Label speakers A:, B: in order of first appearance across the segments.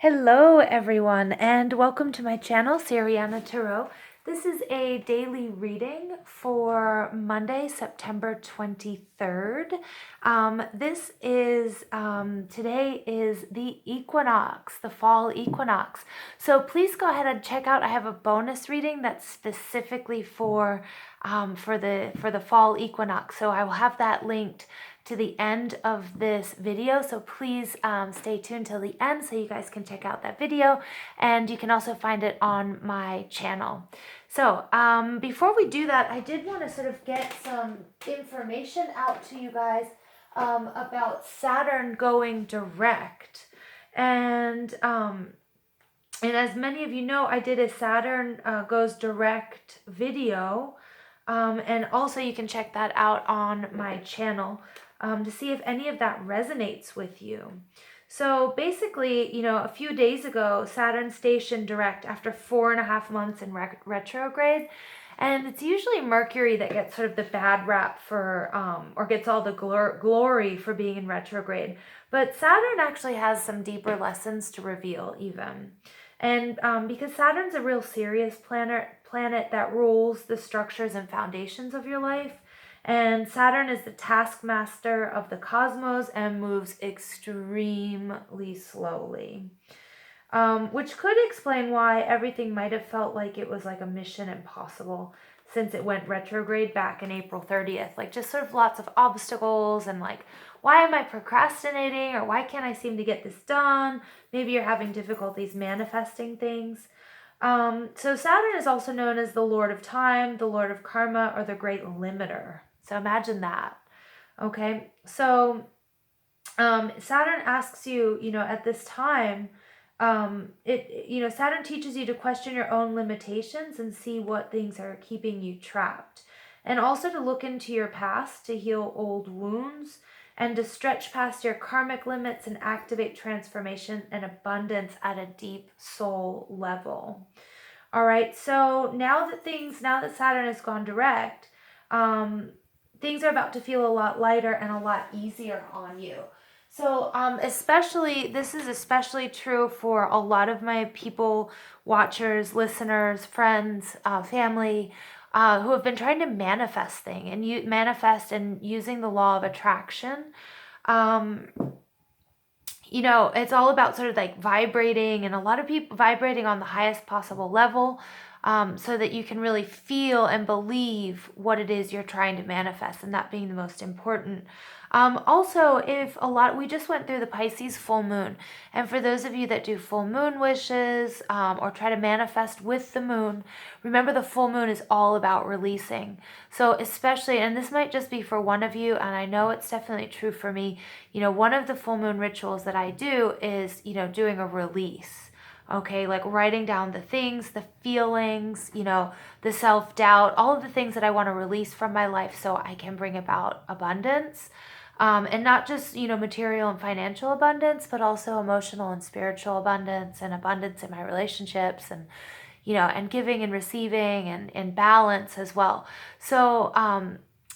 A: Hello everyone and welcome to my channel, Siriana Tarot. This is a daily reading for Monday, September 23rd. Today is the equinox, the fall equinox. So please go ahead and check out, I have a bonus reading that's specifically for the fall equinox. So I will have that linked to the end of this video, so please stay tuned till the end so you guys can check out that video, and you can also find it on my channel. So before we do that, I did want to sort of get some information out to you guys about Saturn going direct. And as many of you know, I did a Saturn goes direct video, and also you can check that out on my channel to see if any of that resonates with you. So basically, a few days ago, Saturn stationed direct after 4.5 months in retrograde. And it's usually Mercury that gets sort of the bad rap for, or gets all the glory for being in retrograde. But Saturn actually has some deeper lessons to reveal even. And because Saturn's a real serious planet that rules the structures and foundations of your life. And Saturn is the taskmaster of the cosmos and moves extremely slowly. Which could explain why everything might have felt like it was like a mission impossible since it went retrograde back in April 30th. Like just sort of lots of obstacles and like, why am I procrastinating, or why can't I seem to get this done? Maybe you're having difficulties manifesting things. So Saturn is also known as the Lord of Time, the Lord of Karma, or the Great Limiter. So imagine that. Okay, so Saturn asks you, at this time, Saturn teaches you to question your own limitations and see what things are keeping you trapped. And also to look into your past to heal old wounds and to stretch past your karmic limits and activate transformation and abundance at a deep soul level. All right, so now that Saturn has gone direct, things are about to feel a lot lighter and a lot easier on you. So this is especially true for a lot of my people, watchers, listeners, friends, family, who have been trying to manifest and using the law of attraction. It's all about sort of like vibrating, and a lot of people vibrating on the highest possible level, so that you can really feel and believe what it is you're trying to manifest, and that being the most important. Also, we just went through the Pisces full moon, and for those of you that do full moon wishes, or try to manifest with the moon, remember the full moon is all about releasing. So especially, and this might just be for one of you, and I know it's definitely true for me, one of the full moon rituals that I do is, doing a release. Okay, like writing down the things, the feelings, the self-doubt, all of the things that I want to release from my life so I can bring about abundance. And not just, material and financial abundance, but also emotional and spiritual abundance, and abundance in my relationships, and, and giving and receiving, and balance as well.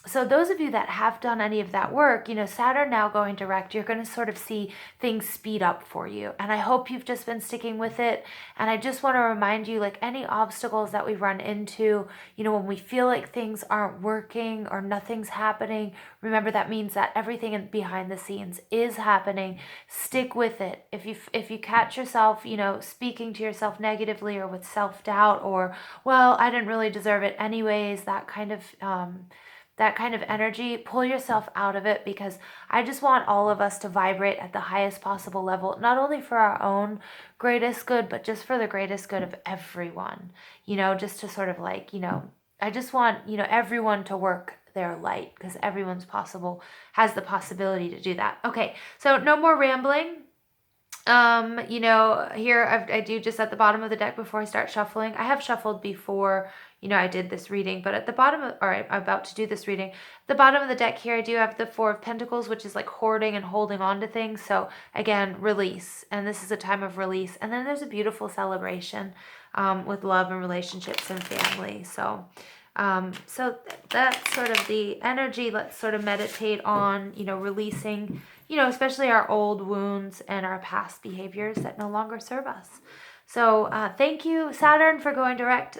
A: So those of you that have done any of that work, Saturn now going direct, you're going to sort of see things speed up for you. And I hope you've just been sticking with it. And I just want to remind you, like any obstacles that we run into, when we feel like things aren't working or nothing's happening, remember that means that everything behind the scenes is happening. Stick with it. If you catch yourself, speaking to yourself negatively or with self-doubt, or, well, I didn't really deserve it anyways, that kind of energy, pull yourself out of it, because I just want all of us to vibrate at the highest possible level, not only for our own greatest good, but just for the greatest good of everyone, just to sort of like, I just want, everyone to work their light, because everyone's has the possibility to do that. Okay, so no more rambling. Here I do just at the bottom of the deck before I start shuffling. I have shuffled before, I did this reading, but at the bottom I'm about to do this reading. At the bottom of the deck here, I do have the Four of Pentacles, which is like hoarding and holding on to things. So again, release. And this is a time of release. And then there's a beautiful celebration, with love and relationships and family. So that's sort of the energy. Let's sort of meditate on, releasing, especially our old wounds and our past behaviors that no longer serve us. So thank you, Saturn, for going direct.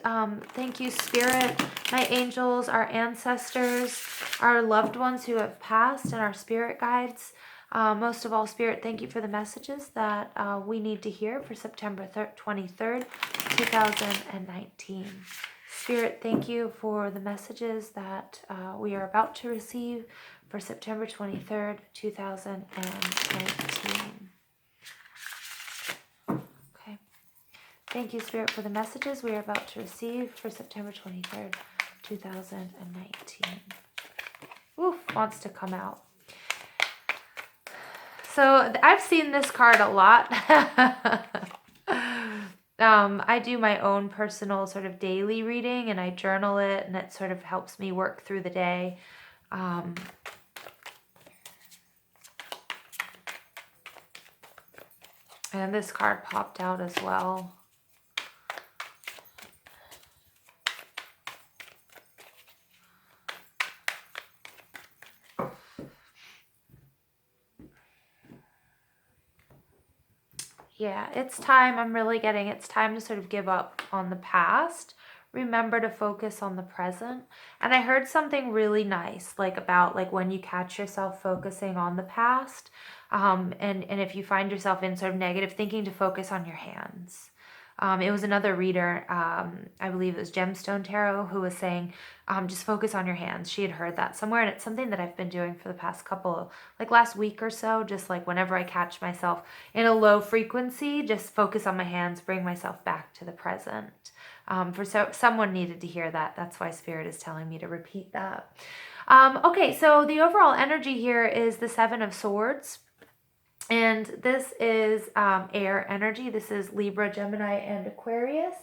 A: Thank you, Spirit, my angels, our ancestors, our loved ones who have passed, and our spirit guides. Most of all, Spirit, thank you for the messages that we need to hear for September 23rd, 2019. Spirit, thank you for the messages that we are about to receive for September 23rd, 2019. Okay. Thank you, Spirit, for the messages we are about to receive for September 23rd, 2019. Oof, wants to come out. So I've seen this card a lot. I do my own personal sort of daily reading, and I journal it, and it sort of helps me work through the day. And this card popped out as well. Yeah, it's time. I'm really getting it's time to sort of give up on the past. Remember to focus on the present. And I heard something really nice, like about like when you catch yourself focusing on the past, and if you find yourself in sort of negative thinking, to focus on your hands. It was another reader, I believe it was Gemstone Tarot, who was saying, just focus on your hands. She had heard that somewhere, and it's something that I've been doing for the past like last week or so, just like whenever I catch myself in a low frequency, just focus on my hands, bring myself back to the present. Someone needed to hear that. That's why Spirit is telling me to repeat that. Okay, so the overall energy here is the Seven of Swords. And this is air energy. This is Libra, Gemini, and Aquarius.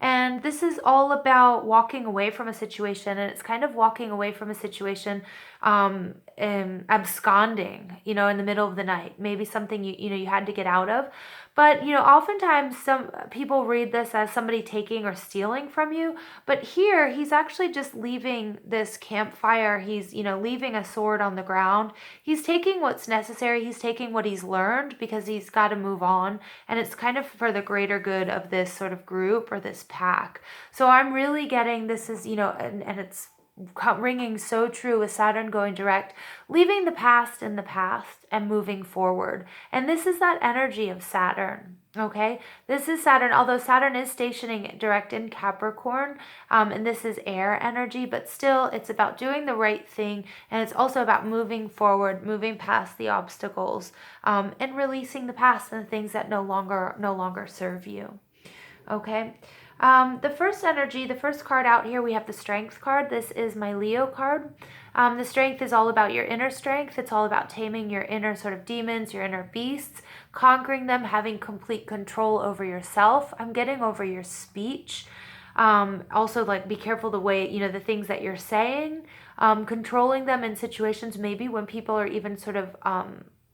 A: And this is all about walking away from a situation. And it's kind of walking away from a situation and absconding, in the middle of the night. Maybe something you had to get out of. But, oftentimes some people read this as somebody taking or stealing from you. But here, he's actually just leaving this campfire. He's, leaving a sword on the ground. He's taking what's necessary. He's taking what he's learned because he's got to move on. And it's kind of for the greater good of this sort of group or this pack. So I'm really getting this is, and it's ringing so true with Saturn going direct, leaving the past in the past and moving forward. And this is that energy of Saturn. Okay, this is Saturn, although Saturn is stationing direct in Capricorn, and this is air energy, but still it's about doing the right thing, and it's also about moving forward, moving past the obstacles, and releasing the past and the things that no longer serve you. Okay. The first energy, the first card out here, we have the Strength card. This is my Leo card. The Strength is all about your inner strength. It's all about taming your inner sort of demons, your inner beasts, conquering them, having complete control over yourself. I'm getting over your speech. Also, like, be careful the way, the things that you're saying, controlling them in situations maybe when people are even sort of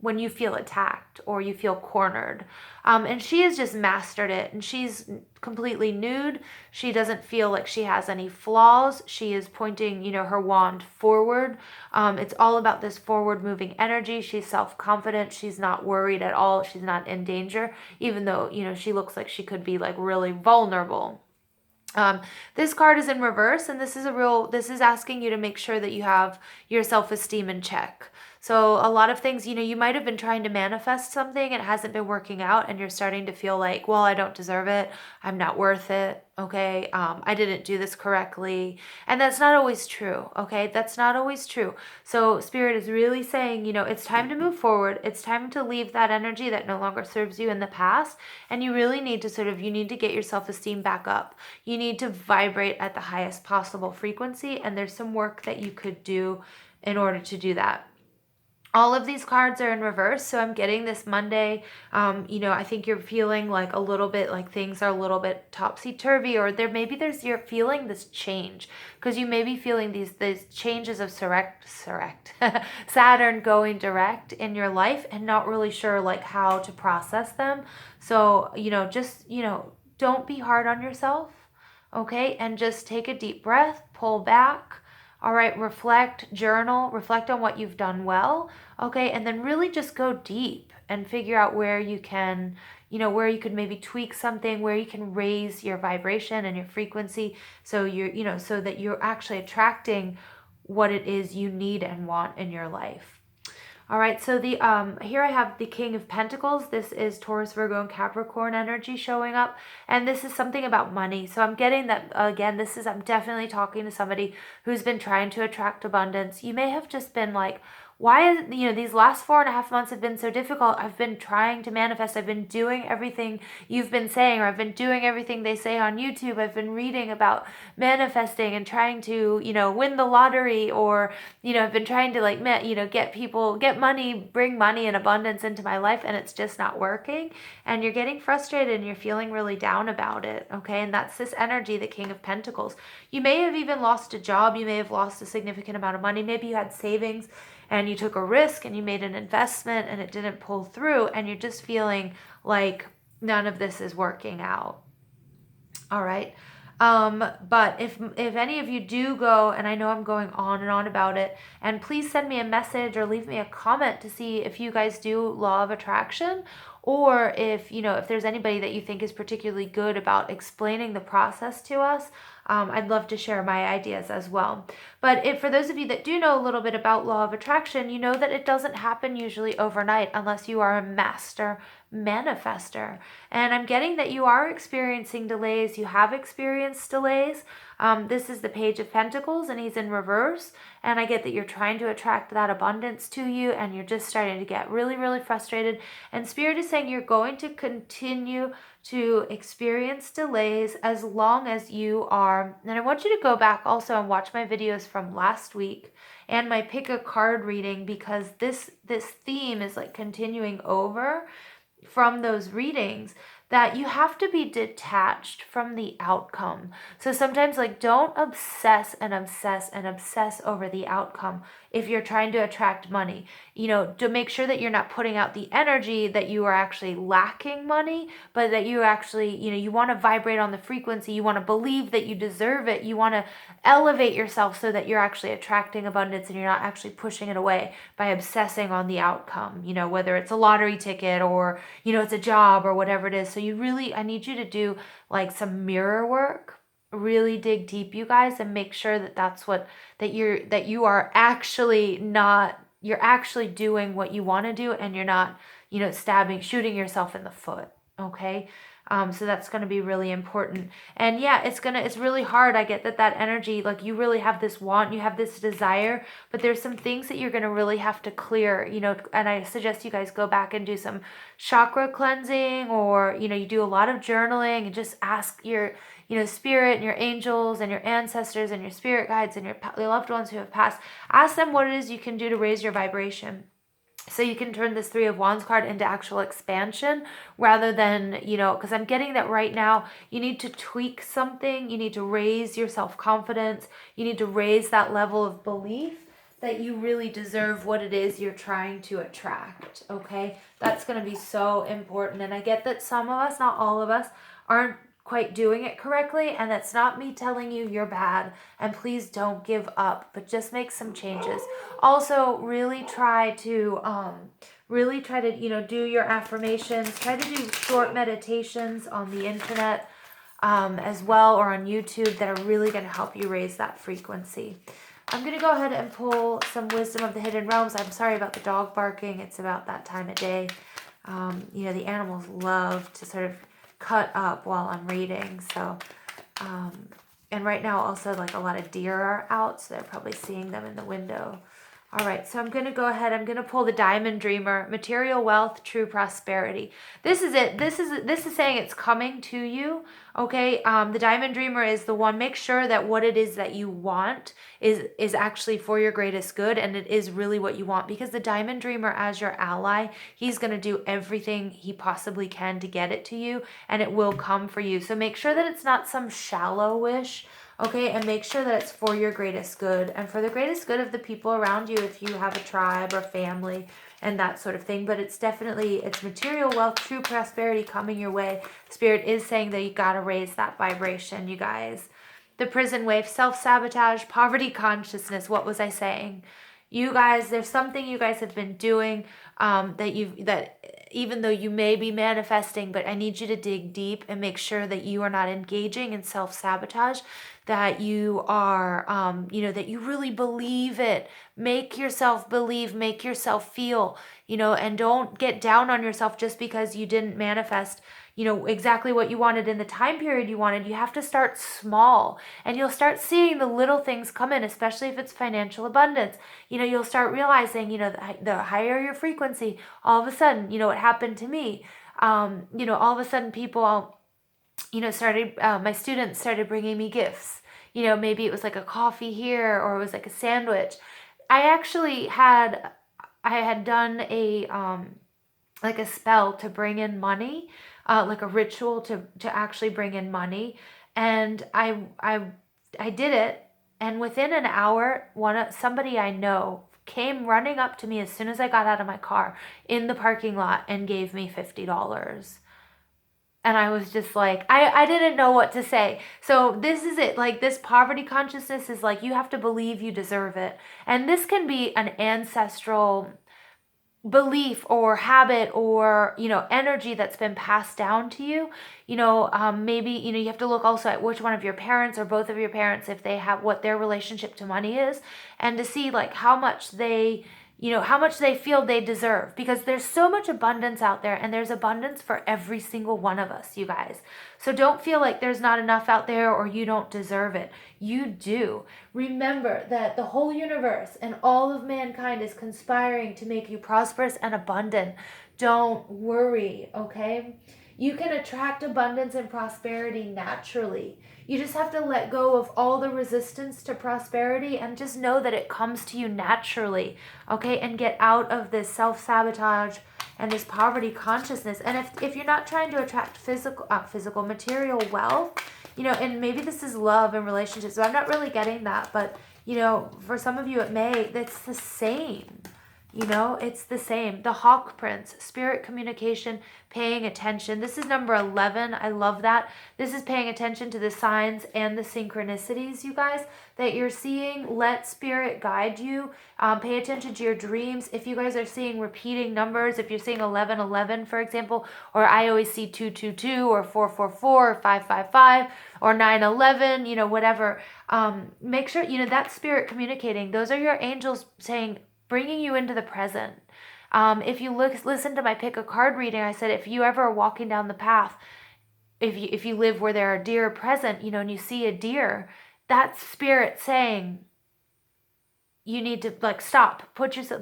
A: when you feel attacked or you feel cornered. And she has just mastered it, and she's completely nude. She doesn't feel like she has any flaws. She is pointing, her wand forward. It's all about this forward moving energy. She's self-confident. She's not worried at all. She's not in danger, even though, she looks like she could be like really vulnerable. This card is in reverse, and this is asking you to make sure that you have your self-esteem in check. So a lot of things, you might have been trying to manifest something and it hasn't been working out, and you're starting to feel like, well, I don't deserve it. I'm not worth it. Okay. I didn't do this correctly. And that's not always true. Okay. That's not always true. So Spirit is really saying, it's time to move forward. It's time to leave that energy that no longer serves you in the past. And you really need to you need to get your self-esteem back up. You need to vibrate at the highest possible frequency. And there's some work that you could do in order to do that. All of these cards are in reverse, so I'm getting this Monday. I think you're feeling like a little bit like things are a little bit topsy-turvy, or you're feeling this change, because you may be feeling these changes of Saturn going direct in your life and not really sure like how to process them. So, don't be hard on yourself, okay? And just take a deep breath, pull back. All right, reflect, journal, reflect on what you've done well. Okay, and then really just go deep and figure out where you can, where you could maybe tweak something, where you can raise your vibration and your frequency, so so that you're actually attracting what it is you need and want in your life. All right, so the here I have the King of Pentacles. This is Taurus, Virgo, and Capricorn energy showing up, and this is something about money. So I'm getting that again. I'm definitely talking to somebody who's been trying to attract abundance. You may have just been like, why is, these last 4.5 months have been so difficult. I've been trying to manifest. I've been doing everything you've been saying, or I've been doing everything they say on YouTube. I've been reading about manifesting and trying to, win the lottery, or, I've been trying to get money, bring money and abundance into my life, and it's just not working. And you're getting frustrated and you're feeling really down about it. Okay. And that's this energy, the King of Pentacles. You may have even lost a job. You may have lost a significant amount of money. Maybe you had savings and you took a risk and you made an investment and it didn't pull through, and you're just feeling like none of this is working out. All right. But if any of you do go, and I know I'm going on and on about it, and please send me a message or leave me a comment to see if you guys do law of attraction, or if if there's anybody that you think is particularly good about explaining the process to us. I'd love to share my ideas as well. But for those of you that do know a little bit about law of attraction, you know that it doesn't happen usually overnight unless you are a master manifester. And I'm getting that you are experiencing delays. You have experienced delays. This is the Page of Pentacles, and he's in reverse. And I get that you're trying to attract that abundance to you, and you're just starting to get really, really frustrated. And Spirit is saying you're going to continue to experience delays as long as you are. And I want you to go back also and watch my videos from last week and my pick a card reading, because this theme is like continuing over from those readings, that you have to be detached from the outcome. So sometimes, like, don't obsess and obsess and obsess over the outcome if you're trying to attract money. To make sure that you're not putting out the energy that you are actually lacking money, but that you actually, you want to vibrate on the frequency. You want to believe that you deserve it. You want to elevate yourself so that you're actually attracting abundance and you're not actually pushing it away by obsessing on the outcome, whether it's a lottery ticket or, it's a job or whatever it is. So I need you to do like some mirror work, really dig deep, you guys, and make sure that you are actually not, you're actually doing what you want to do, and you're not, shooting yourself in the foot. Okay. So that's going to be really important. And yeah, it's really hard. I get that energy, like, you really have this want, you have this desire, but there's some things that you're going to really have to clear, and I suggest you guys go back and do some chakra cleansing, or, you do a lot of journaling and just ask your, spirit and your angels and your ancestors and your spirit guides and your loved ones who have passed. Ask them what it is you can do to raise your vibration, so you can turn this Three of Wands card into actual expansion, rather than, because I'm getting that right now you need to tweak something. You need to raise your self-confidence. You need to raise that level of belief that you really deserve what it is you're trying to attract. Okay, that's going to be so important. And I get that some of us, not all of us, aren't quite doing it correctly, and that's not me telling you you're bad, and please don't give up, but just make some changes. Also, really try to do your affirmations. Try to do short meditations on the internet as well, or on YouTube, that are really going to help you raise that frequency. I'm going to go ahead and pull some wisdom of the hidden realms. I'm sorry about the dog barking. It's about that time of day. The animals love to sort of cut up while I'm reading. So, and right now also, like, a lot of deer are out, so they're probably seeing them in the window. All right, so I'm going to go ahead. I'm going to pull the Diamond Dreamer, material wealth, true prosperity. This is it. This is saying it's coming to you. Okay. The Diamond Dreamer is the one. Make sure that what it is that you want is actually for your greatest good, and it is really what you want, because the Diamond Dreamer, as your ally, he's going to do everything he possibly can to get it to you, and it will come for you. So make sure that it's not some shallow wish. Okay, and make sure that it's for your greatest good and for the greatest good of the people around you, if you have a tribe or family and that sort of thing. But it's material wealth, true prosperity coming your way. Spirit is saying that you got to raise that vibration, you guys. The prison wave, self-sabotage, poverty consciousness. What was I saying? You guys, there's something you guys have been doing that even though you may be manifesting, but I need you to dig deep and make sure that you are not engaging in self-sabotage, that you are, that you really believe it. Make yourself believe, make yourself feel, and don't get down on yourself just because you didn't manifest exactly what you wanted in the time period you wanted. You have to start small, and you'll start seeing the little things come in, especially if it's financial abundance. You'll start realizing, the higher your frequency, all of a sudden, it happened to me. All of a sudden people, started, my students started bringing me gifts. Maybe it was like a coffee here, or it was like a sandwich. I had done a, like a spell to bring in money, like a ritual to actually bring in money. And I did it. And within an hour, somebody I know came running up to me as soon as I got out of my car in the parking lot and gave me $50. And I was just like, I didn't know what to say. So this is it. Like, this poverty consciousness is like, you have to believe you deserve it. And this can be an ancestral belief or habit or energy that's been passed down to you. Maybe you have to look also at which one of your parents or both of your parents, if they have, what their relationship to money is, and to see like how much they feel they deserve, because there's so much abundance out there, and there's abundance for every single one of us, you guys. So don't feel like there's not enough out there or you don't deserve it. You do. Remember that the whole universe and all of mankind is conspiring to make you prosperous and abundant. Don't worry, okay? You can attract abundance and prosperity naturally. You just have to let go of all the resistance to prosperity and just know that it comes to you naturally, okay? And get out of this self-sabotage and this poverty consciousness. And if you're not trying to attract physical material wealth, and maybe this is love and relationships, so I'm not really getting that, but for some of you it may, that's the same. It's the same. The Hawk Prince, spirit communication, paying attention. This is number 11. I love that. This is paying attention to the signs and the synchronicities, you guys, that you're seeing. Let spirit guide you. Pay attention to your dreams. If you guys are seeing repeating numbers, if you're seeing 1111, for example, or I always see 222 or 444 or 555 or 911, whatever, make sure, that's spirit communicating. Those are your angels saying, bringing you into the present. If you listen to my pick a card reading, I said if you ever are walking down the path, if you live where there are deer present, and you see a deer, that's spirit saying you need to stop,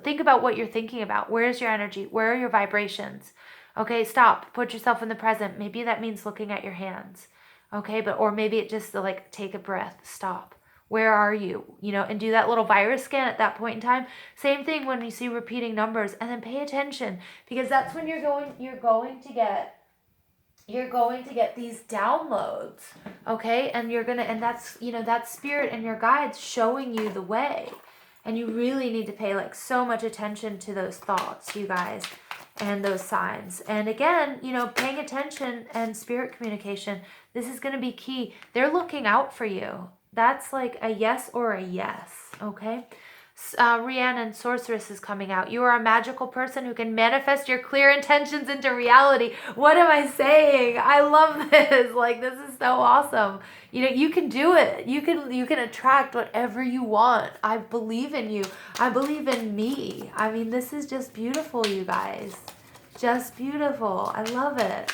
A: think about what you're thinking about. Where's your energy? Where are your vibrations? Okay, stop, put yourself in the present. Maybe that means looking at your hands. Okay, or maybe it just take a breath, stop. Where are you? And do that little virus scan at that point in time. Same thing when you see repeating numbers, and then pay attention, because that's when you're going to get these downloads, okay? And that's spirit and your guides showing you the way. And you really need to pay so much attention to those thoughts, you guys, and those signs. And again, paying attention and spirit communication, this is going to be key. They're looking out for you. That's like a yes or a yes, okay? Rhiannon, Sorceress is coming out. You are a magical person who can manifest your clear intentions into reality. What am I saying? I love this. This is so awesome. You can do it. You can attract whatever you want. I believe in you. I believe in me. I mean, this is just beautiful, you guys. Just beautiful. I love it.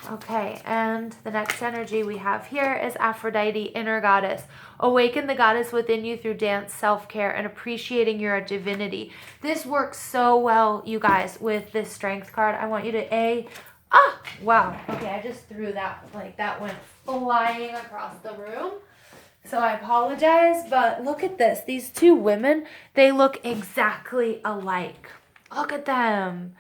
A: Okay, and the next energy we have here is Aphrodite, inner goddess. Awaken the goddess within you through dance, self-care, and appreciating your divinity. This works so well, you guys, with this strength card. I want you to wow. Okay, I just threw that, that went flying across the room. So I apologize, but look at this. These two women, they look exactly alike. Look at them.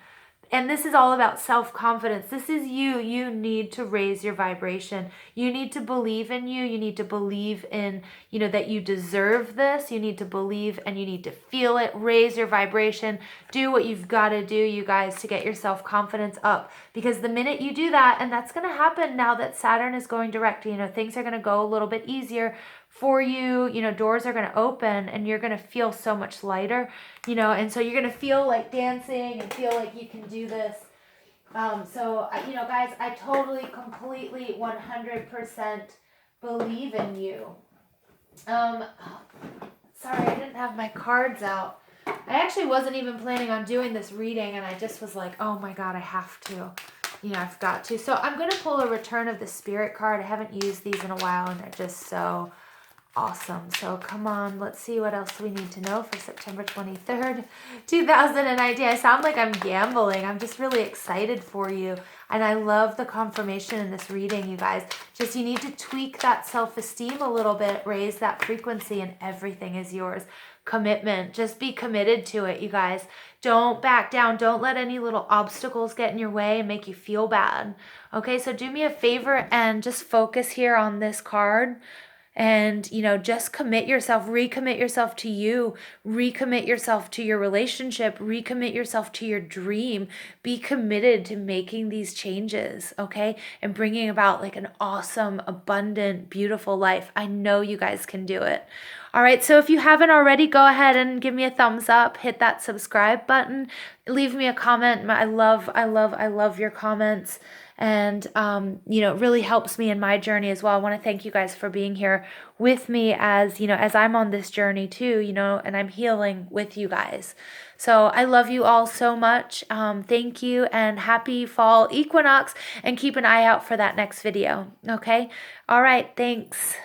A: And this is all about self-confidence. This is you. You need to raise your vibration. You need to believe in you. You need to believe in, that you deserve this. You need to believe and you need to feel it. Raise your vibration. Do what you've got to do, you guys, to get your self-confidence up. Because the minute you do that, and that's going to happen now that Saturn is going direct, things are going to go a little bit easier for you. You know, doors are going to open and you're going to feel so much lighter, you know, and so you're going to feel like dancing and feel like you can do this. You know, guys, I totally, completely, 100% believe in you. Sorry, I didn't have my cards out. I actually wasn't even planning on doing this reading, and I just was like, oh my God, I have to. You know, I've got to. So I'm going to pull a Return of the Spirit card. I haven't used these in a while, and they're just so awesome. So come on, let's see what else we need to know for September 23rd, 2019. I sound like I'm gambling. I'm just really excited for you. And I love the confirmation in this reading, you guys. Just you need to tweak that self-esteem a little bit, raise that frequency, and everything is yours. Commitment. Just be committed to it, you guys. Don't back down. Don't let any little obstacles get in your way and make you feel bad. Okay, so do me a favor and just focus here on this card. And, you know, just commit yourself, recommit yourself to you, recommit yourself to your relationship, recommit yourself to your dream. Be committed to making these changes, okay? And bringing about like an awesome, abundant, beautiful life. I know you guys can do it. All right, so if you haven't already, go ahead and give me a thumbs up, hit that subscribe button, leave me a comment. I love your comments. And, you know, it really helps me in my journey as well. I want to thank you guys for being here with me as, you know, as I'm on this journey too, you know, and I'm healing with you guys. So I love you all so much. Thank you and happy fall equinox, and keep an eye out for that next video. Okay. All right. Thanks.